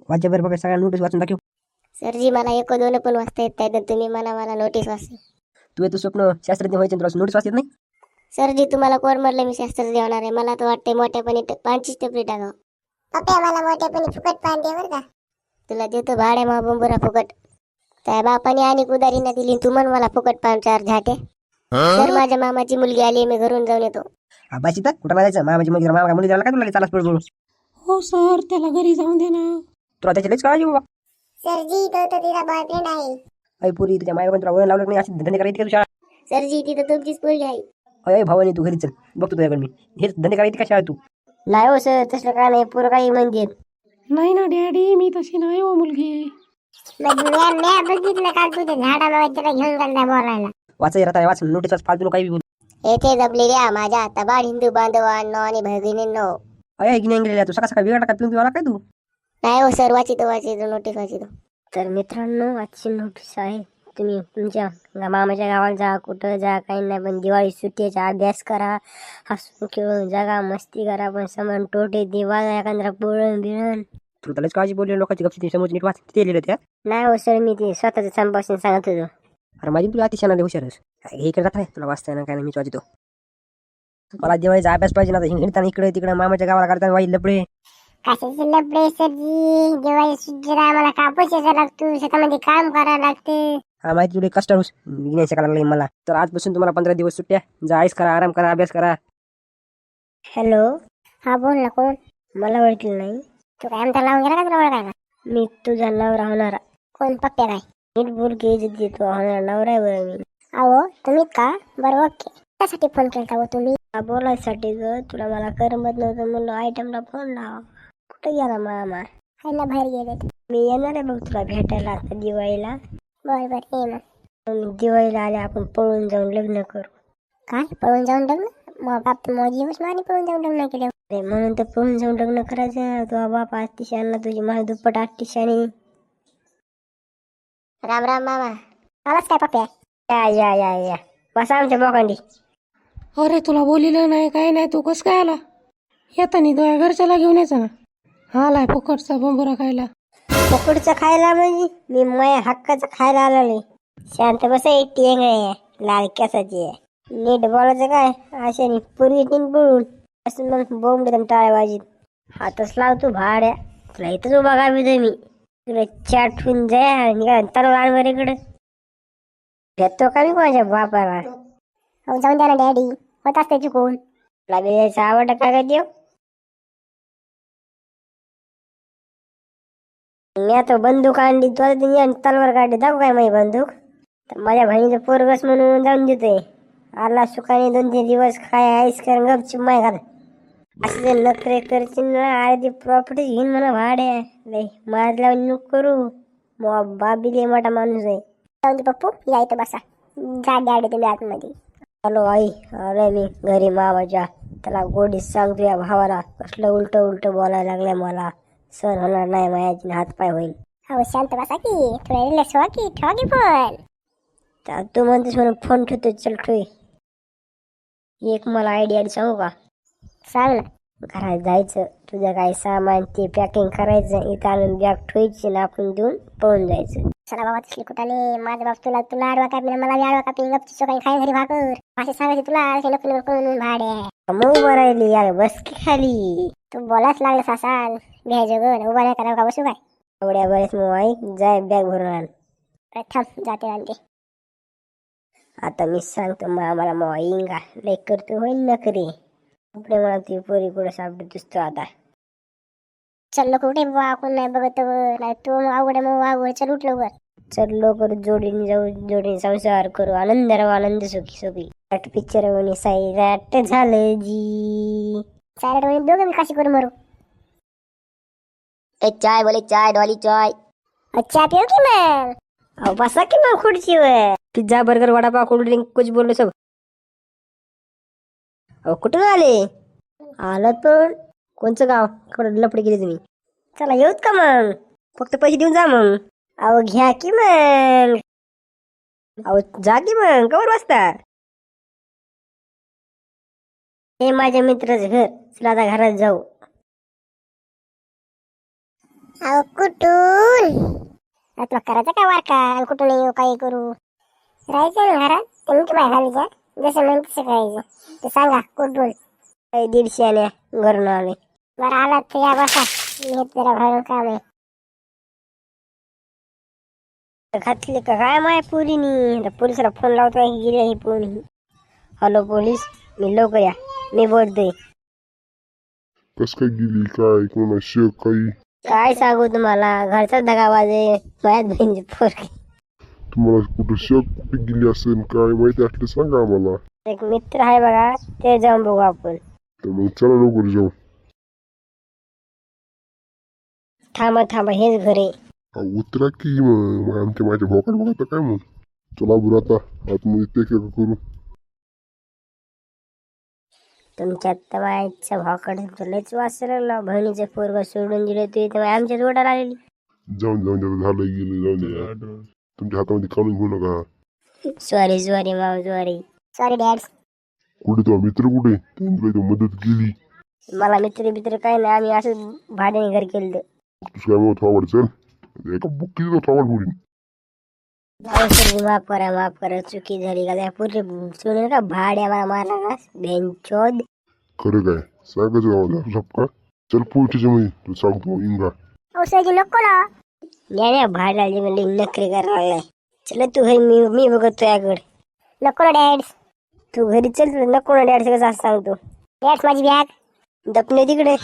वाच्याभर बघा सगळ्या नोटीस वाचून दाखव. सरजी मला एक दोन पण वाचता येत नाही, तर तुम्ही मला नोटीस वाचली. तू येतो स्वप्न शास्त्रज्ञ व्हायचे तुला नोटीस वाचत नाही. सरजी तुम्हाला कोण म्हटलं मी शास्त्रज्ञ होणार आहे? मला तर वाटतंय मोठ्यापणी पाचीच टपरी टाकावं. पप्या मला मोठ्यापणी फुकट पान दे बरं का. तुला देतो भाड्या मा बुंबुरा फुकट. त्या बापाने आणि उदारीनं दिली, तू म्हण मला फुकट पान चार झाटे. सर माझ्या मामाची मुलगी आली, मी घरून जाऊन येतो. आबाची तर कुठं जायचं मामाची मुलगी मामा मुली द्यायला काय तुला चालत पडू. हो सर, त्याला घरी जाऊन दे ना. तुला त्याची लईच काळजी बाबा. सरजी तो तर तिचा बॉयफ्रेंड आहे. अय पुरी तुझ्या मायाकडून तुला वळण लावलं नाही अशी धंदे करायची का तू शाळा. सरजी तिथं तुमचीच पोरगी आहे. अय भावानी तू घरी चल बघतो तुझ्याकडे मी. हेच धंदे करायची का शाळा तू. नाही हो सर, तसलं काय नाही, पोरं काही म्हणतात. नाही ना डॅडी, मी तशी नाही हो मुलगी. बघितलं का तू ते झाडाला घेऊन चाललाय बोलायला. वाचाय राहता वाच नोटीस फालतू काही बोल. येथे जपलेल्या माझ्या हाताबाळ हिंदू बांधवांनो आणि भगिनींनो. अय की नाही तू सकाळ सकाळ वेगळा टाका पिऊन पिवाला काय तू. नाही हो सर, वाचितो नोटीस वाचितो. तर मित्रांनो, आजची नोटीस आहे. तुम्ही तुमच्या मामाच्या गावाला जा, कुठं जा, काही नाही, पण दिवाळी सुट्टीचा अभ्यास करा, हसून खेळून जागा, मस्ती करा, पण समान टोटे दिवाळी एखादा पोळण बिळण. तू त्यालाच काळजी बोलली लोकांची गपची समोर नीट वाच ते लिहिलं त्या. नाही हो सर, मी ते स्वतःच संभाषण सांगत होतो. अरे माझी तुला अतिशय हुशारच हे इकडे जात आहे तुला वाचता ना काय नाही मीच वाचितो. मला दिवाळीचा अभ्यास पाहिजे ना हिंडताना इकडे तिकडे मामाच्या गावाला काढताना वाई लपडे. कशाचे लपडे सरजी? दिवाळी सुट्टीला आम्हाला कापूस यायचा लागतो, शेतामध्ये काम करायला लागते. हा माहिती तुला कष्ट विज्ञान शिकायला लागले मला. तर आजपासून तुम्हाला 15 दिवस सुट्ट्या. जा आईस करा, आराम करा, अभ्यास करा. हॅलो, हा बोल ना. कोण? मला ओळखलं नाही. तू काय आमचा लावून गेला का तुला ओळखायला? मी तुझा नवरा होणारा. कोण? पप्प्या काय? नीट बोल की, इज्जत देतो होणारा नवरा आहे बरं मी. अहो तुम्ही का? बरं ओके. त्यासाठी फोन केला हो तुम्ही? बोलायसाठी ग. तुला मला करमत नव्हतं म्हणून आयटमला फोन लावा. कुठे गेला मामा? खायला बाहेर गेलेत. मी येणार आहे बघ तुला भेटायला आता दिवाळीला. बर बर ये मग. दिवाळीला आले आपण पळून जाऊन लग्न करू. काय पळून जाऊन लग्न? मग बाप माझी मारी पळून जाऊन लग्न केलं. अरे म्हणून तर पळून जाऊन लग्न करायचं. तुझा बाप अतिशाना, तुझी माझी दुप्पट अतिशानी. राम राम मामा. आलाच काय पप्प्या? या या या या बसा आमच्या बोकांडी. अरे तुला बोलिलं नाही काय नाही, तू कस काय आला? येतानी तुझ्या घरच्याला घेऊन यायचं ना. आलाय फुकटचा बोंबुरा खायला. पकडचं खायला म्हणजे मी माझ्या हक्काचं खायला आलो. शांत बसा, एकटी येंगळे लाल केसाची आहे. नीट बोलायचं काय अशा पूर्वी तीन पळून असं मग बोंबडे एकदम टाळ्या वाजीत. हातच लावतो भाड्या. तुला इथंच उभा गावी मी. तुला चाटून जाय तलवार इकडं भेटतो का मी माझ्या बापाला. जाऊन द्या ना डॅडी, होत असते चुकून. तुला द्यायचं आवड का काय देऊ? मी आता बंदूक आणली, तुला तलवार काढली, दाखव काय माझी बंदूक. तर माझ्या बहिणीचं पोरगस म्हणून जाऊन देतोय. आला सुखाने 2-3 दिवस काय आईस कर गपचूप माय घाल. असे जर नखरे करशील ना, अर्धी प्रॉपर्टी घेईन म्हणा भाड्या. लय मार लावून नको करू. बाबी लय मोठा माणूस आहे. जाऊन दे पप्पू, या इथं बसा. जा डॅडी तुम्ही आतमध्ये. हॅलो आई, अरे मी घरी मामाच्या. त्याला गोडीत सांगतो या भावाला, कसलं उलट उलट बोलायला लागलंय मला. सण होणार नाही, मायाची हात पाय होईल. हो शांत बसा की, थोडा रिलॅक्स व्हा की, ठेवा की फोन. तू म्हणतेस म्हणून फोन ठेवतो, चल ठेव. एक मला आयडिया सांगू का? सांग ना. घरात जायचं, तुझं काय सामान ते पॅकिंग करायचं, इथं आणून बॅग ठेवायची ना आपण देऊन पळून जायचं. चला बाबा तसली कुठाने माझा बाप तुला आडवा कापी, मला आडवा कापी, गपची काही खाय घरी भाकर असे सांगायचे तुला. नको नको भाड्या मग उभं राहिली यार, बस की खाली. तू बोलाच लागला सासाल घ्यायचं ग, उभा नाही करा का बसू काय? एवढ्या बरेच मग ऐक, जाय बॅग भरून आण. थांब जाते आणते. आता मी सांगतो मग आम्हाला मग इंगा लय करतो होईल नकरी. कपडे मला ती पोरी कुठं सापडे दिसतो आता. चल कुठे बा, कोण नाही बघत नाही तू अवघड मग वाघ. चल उठ लवकर. चल लवकर, जोडीने जाऊ, जोडीने संसार करू, आनंद राहू, आनंद सुखी सुखी. पिक्चर म्हणे साईराट झालं जी. साईराट म्हणे दोघं मी काशी करू मरू. एक चाय बोले, चाय डॉली चाय. अच्छा पिऊ की मग? अहो बसा की मग खुर्चीवर. Pizza burger vada pav cold drink कुछ बोललो सब. अहो कुठून आले? आलं पण कोणचं गाव? लपडे गेले तुम्ही? चला येऊत का मग? फक्त पैसे देऊन जा मग. अहो घ्या की मग. अहो जा की मग, कवर वाजता. हे माझ्या मित्राचं घर, चला आता घरात जाऊ. अहो कुठून तुला करायचं काय वारका कुठून येऊ काही करू राहायचं ना घरात तुमची बाय घालायच्या जसं म्हणून तसं करायचं ते सांगा कुठून 150 आल्या घरून आले बरं आलात तर या बसा मी जरा घरून काम आहे घातले का काय माय पोरीनी पोलिसाला फोन लावतो गेली ही पोरी हॅलो पोलीस मी लवकर या मी बोलतोय कस काय गेली काय कोणा शेक काही काय सांगू तुम्हाला घरचा दगाबाज आहे माझ्या बहिणीची पोरगी तुम्हाला कुठं शेक कुठे गेली असेल काय माहिती असलं सांगा आम्हाला एक मित्र आहे बघा ते जाऊन बघू आपण तर मग चला लवकर जाऊ थांबा हेच घर आहे उतरा की मग आमच्या माझ्या भोकाड बघा काय मग चला बरं आता आतमध्ये ते काय करू तुमच्या तमाच्या भावाकडे लयच वाचलं बहिणीचं पोरग सोडून दिलं ते आमच्या जोडाला आलेली जाऊन जाऊन झालं गेलं जाऊन द्या तुमच्या हातामध्ये काढून घेऊ नका सॉरी माव सॉरी डॅड कुठे तो मित्र कुठे त्यांनी काही तो मदत केली मला मित्र काय नाही आम्ही असं भाड्याने घर केलं तुझं काय मग थोडा चल एका बुक्की तो थोडा पुढे माफ करा चुकी झाली का त्या पूर्ण सोडून का भाड्या मला मारला का बेंचोद खरं काय सांगायचं गावाला झपका चल पोहोचायचं म्हणजे तू सांगतो इंगा औषधी नको ना ज्ञाने भाड्याला म्हणजे नखरे करायला लागलाय चल तू घरी मी बघत तुझ्याकडे नको ना डॅड तू घरी चल नको ना डॅड सगळं असं सांगतो डॅड माझी बॅग दपणे तिकडे